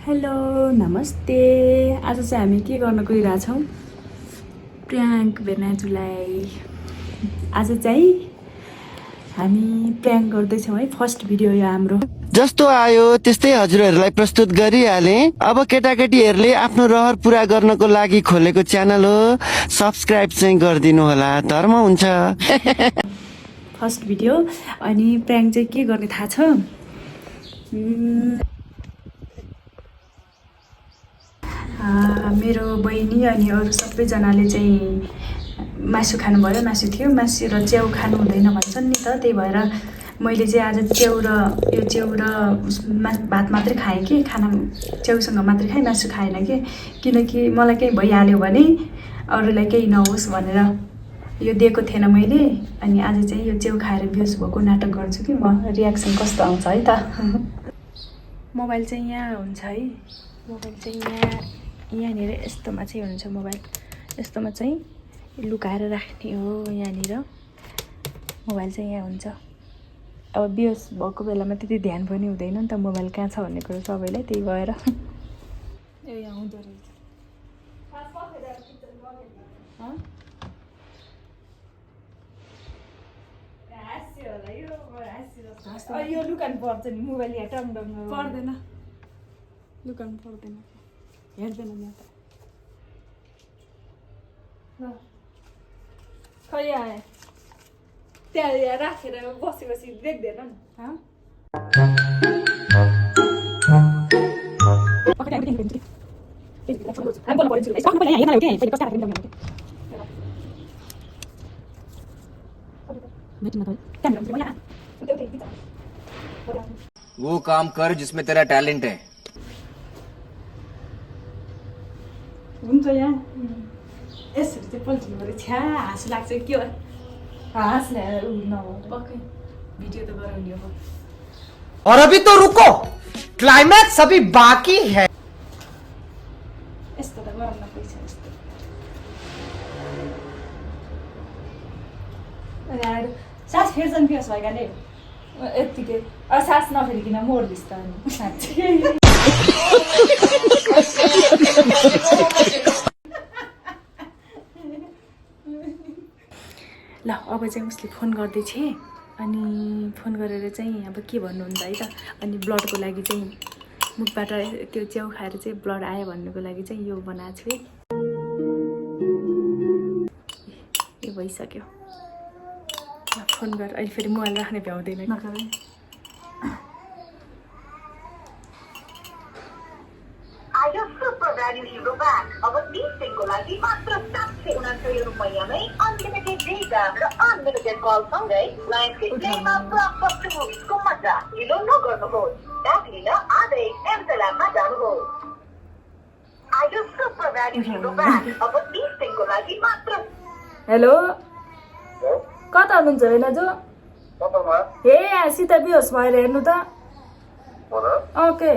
Hello नमस्ते। आज चाहिँ हामी के गर्न गइरहेछौँ? प्र्याङ्क भेनाजुलाई। आज चाहिँ हामी प्र्याङ्क गर्दैछौँ है। फर्स्ट भिडियो यो हाम्रो। जस्तो आयो त्यस्तै हजुरहरूलाई प्रस्तुत गरिहाले। अब केटाकेटीहरूले आफ्नो रहर पुरा गर्नको लागि खोलेको च्यानल हो, सब्स्क्राइब चाहिँ गरिदिनु होला, धर्म हुन्छ। First video. अनि प्र्याङ्क चाहिँ के गर्ने थाहा छ? मेरो बहिनी अनि अरू सबैजनाले चाहिँ मासु खानुभयो। मासु थियो, मासु र च्याउ खानु हुँदैन भन्छन् नि त। त्यही भएर मैले चाहिँ आज च्याउ र भात मात्रै खाएँ कि खाना च्याउसँग मात्रै खाएँ, मासु खाएन कि। किनकि मलाई केही भइहाल्यो भने अरूलाई केही नहोस् भनेर यो दिएको थिएन मैले। अनि आज चाहिँ यो च्याउ खाएर बेहोस भएको नाटक गर्छु कि म। रियाक्सन कस्तो आउँछ है त। मोबाइल चाहिँ यहाँ हुन्छ है। मोबाइल चाहिँ यहाँनिर यस्तोमा चाहिँ हुन्छ मोबाइल। यस्तोमा चाहिँ लुकाएर राख्ने हो। यहाँनिर मोबाइल चाहिँ यहाँ हुन्छ। अब बेहोस भएको बेलामा त्यति ध्यान पनि हुँदैन नि त मोबाइल कहाँ छ भन्ने कुरो सबैलाई। त्यही भएर ए यहाँ हुँदो रहेछ। यो लुकाउनु पर्छ नि मोबाइल यहाँ टङडङ पर्दैन। लुकाउनु पर्दैन, हेर्दैन यहाँ त। खै आए त्यहाँ यहाँ राखेर बसेपछि देख्दैन नि। वो काम कर जिसमें तेरा टैलेंट है। हुन्छ यहाँ यसरी चाहिँ पल्टिनु पऱ्यो। छ्या हाँस लाग्छ के हो? हाँस ल्याएर पक्कै भिडियो त गराउने हो। और अभी तो रुको, क्लाइमैक्स अभी बाकी है। यस्तो त गराउन पैसा यस्तो। अनि आएर सास फेर्छन् बेहोस भएकाले यत्तिकै। सास नफेरिकन मोर्दिस् त अनि साँच्चै। ल अब चाहिँ उसले फोन गर्दैछ। अनि फोन गरेर चाहिँ अब के भन्नुहुन्छ है त। अनि ब्लडको लागि चाहिँ मुखबाट त्यो च्याउ खाएर चाहिँ ब्लड आयो भन्नुको लागि चाहिँ यो बनाएको छु है। यो भइसक्यो। फोन गर। अहिले फेरि मोबाइल राख्ने भ्याउँदैन। अब 30 दिनको लागि मात्र 769 रुपैयाँमै अनलिमिटेड डेटा र अनलिमिटेड कल सँगै लाइनको प्लेमा ब्लकबस्टर मुभिजको मजा ढिलो नगर्नुहोस्। ट्याग लिन आजै एमसेल एपमा जानुहोस्। आयो सुपर भ्याल्यु हिरो ब्याग अब 30 दिनको लागि मात्र। हेलो कता हुनुहुन्छ भेनाजु? हे यहाँ सीता बेहोस भएर हेर्नु त। ओके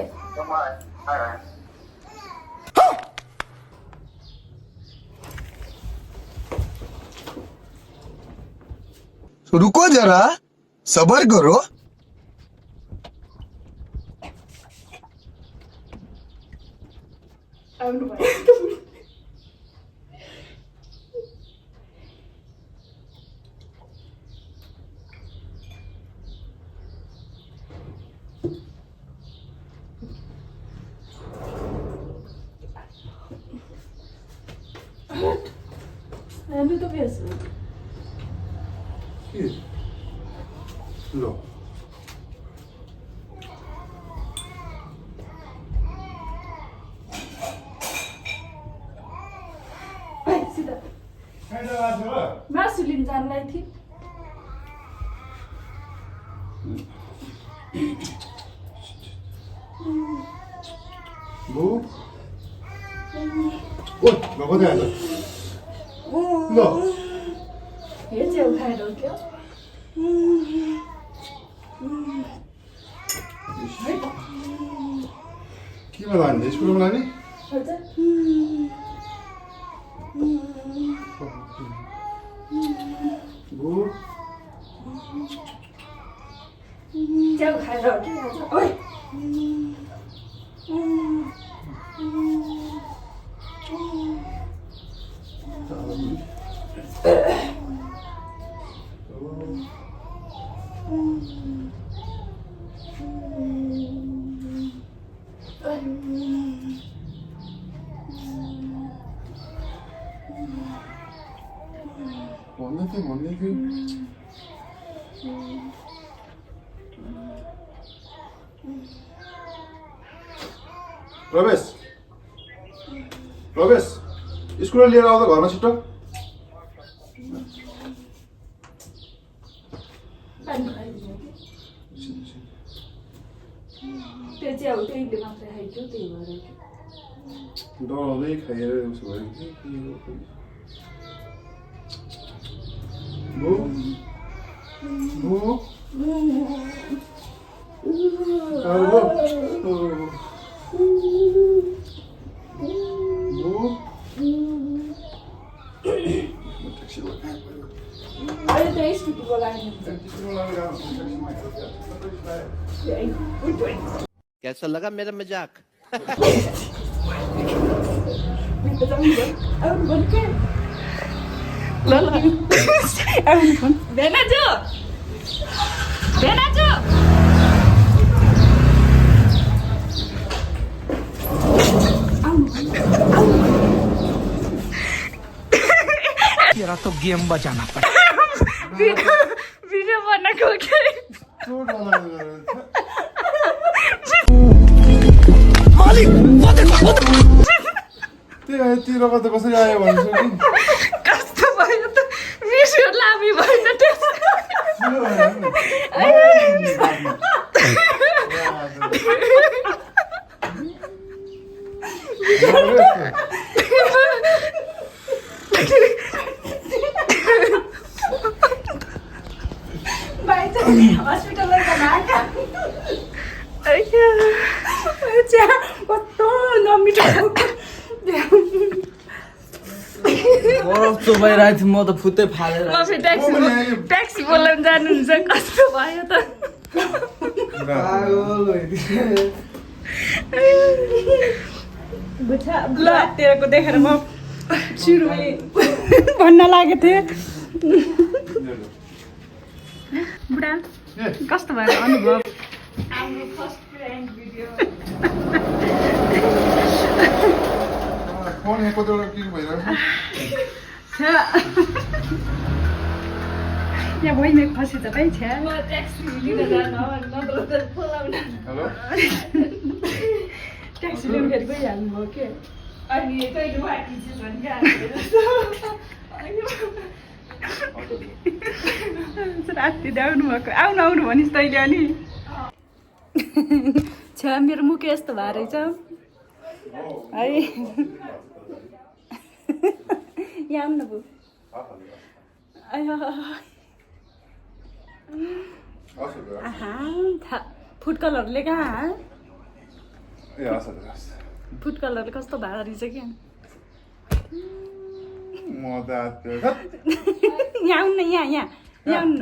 रुको जरा, सबर करो। हेर्नु त बेहोस। लो मासु लिन जानलाई थिएँ। हे च्याउ खाएर हो क्या? केमा लाने? स्कुलमा लाने? च्याउ खाएर हो कि? ओइ भन्दै थियो प्रवेश स्कुल लिएर आउँदा घरमा छिटो डराउँदै खाएर उसो भयो कैसा लगा मेरा मजाक तेरा तो गेम बजाना पड़ा भिडियो बनाएको के त्यही रगत त कसरी आयो भन्छु कि कस्तो भयो त भिडियो लामी भएन हस्पिटल कस्तो नमिठो कस्तो भइरहेको थियो म त फुत्तै फालेर ट्याक्सी बोलाउनु जानुहुन्छ कस्तो भयो त ल तेरोको देखेर म सुरुमै भन्न लागेको थिएँ बुढा कस्तो भयो अनुभव हाम्रो फर्स्ट प्र्याङ्क भिडियो फोन यहाँ कतिवटा के भइरहेको यहाँ भइमेक फसी त भाइ छ्या हेलो ट्याक्सी लिनु फेरि गइहाल्नु भयो के अनि कहिले वाटिन्छ भने राति आउनु भएको आउनु भनिस् तैँले अनि छ्या मेरो मुख यस्तो भएर रहेछ है यहाँ आउनु न बु फुड कलरले कहाँ फुड कलरले कस्तो भाडा रहेछ क्या यहाँ आउनु न यहाँ आउनु न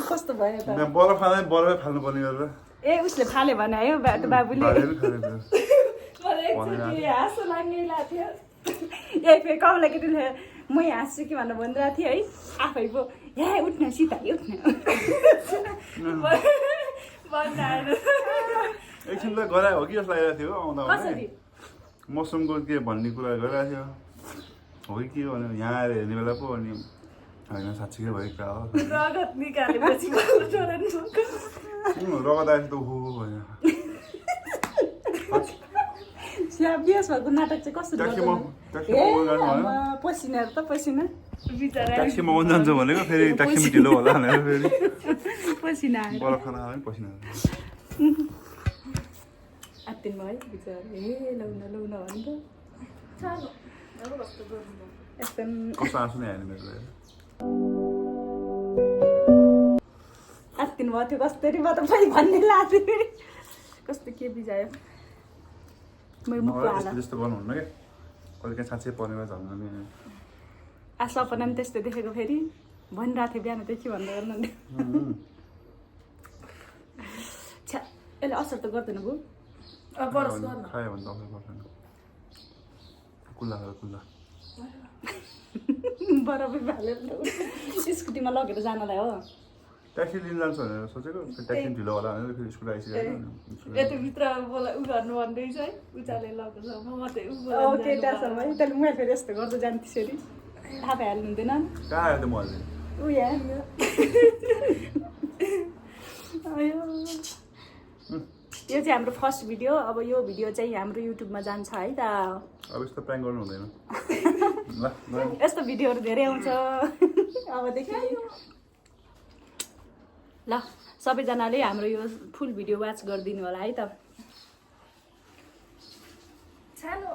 कस्तो भयो त बरफ खाँदा बरफै फाल्नु पर्ने गरेर ए उसले फाल्यो भने आयो बाबुले मलाई एकचोटि हाँसो लाग्ने लाग्थ्यो ए फेरि कमला केटीले म हाँस्छु कि भनेर भनिरहेको थिएँ है आफै पो ए उठ्न सीता उठ्न एकछिन त गरायो हो कि जस्तो लागिरहेको थियो आउँदा कसरी मौसमको के भन्ने कुरा गरिरहेको थियो हो कि के भन्यो यहाँ आएर हेर्ने बेला पो अनि होइन साँच्चीकै भएको हो रगत निकालेपछि रगत आएपछि त हो भन्यो बिहास भएको नाटक चाहिँ कस्तो पसिनाहरू त पसिना बिचरा ट्याक्सी मगाउनु जान्छ भनेको फेरि ट्याक्सी ढिलो होला भनेर फेरि पसिना बरफ खाना खाने पसिना आत्तिन भयो बिचरा ए लौन भने त एकदम कस्तो आँसु नै आएन मेरो आत्तिन भयो थियो कसरी म त पनि भन्ने लाग्थ्यो फेरि कस्तो के बिजायो मेरो मुखको हालत जस्तो गर्नुहुन्न क्या कहिले काहीँ साँच्चै पर्नेमा झन् सपना पनि त्यस्तो देखेको फेरि भनिरहेको थियो बिहान त्यही के भन्दै गर्नु छ्या यसले असर त गर्दैन बु खायो भने त असर गर्दैन कुल्ला बरफै फालेर स्कुटीमा लगेर जानलाई हो ट्याक्सी लिन जान्छ भनेर सोचेको ट्याक्सी ढिलो होला भनेर फेरि स्कुल आइसकेको यताभित्र बोला उ गर्नु भन्दै छ है उचाले लगेको छ म मात्रै उ केटासम्म तैँले मैले फेरि यस्तो गर्दा जान्थेँ फेरि थाहा भइहाल्नु हुँदैन कहाँ आयो त म अहिले ऊ यहाँ यो चाहिँ हाम्रो फर्स्ट भिडियो अब यो भिडियो चाहिँ हाम्रो युट्युबमा जान्छ है त अब यस्तो प्र्याङ्क गर्नु हुँदैन ल यस्तो भिडियोहरू धेरै आउँछ अबदेखि ल सबैजनाले हाम्रो यो फुल भिडियो वाच गरिदिनु होला है त सानो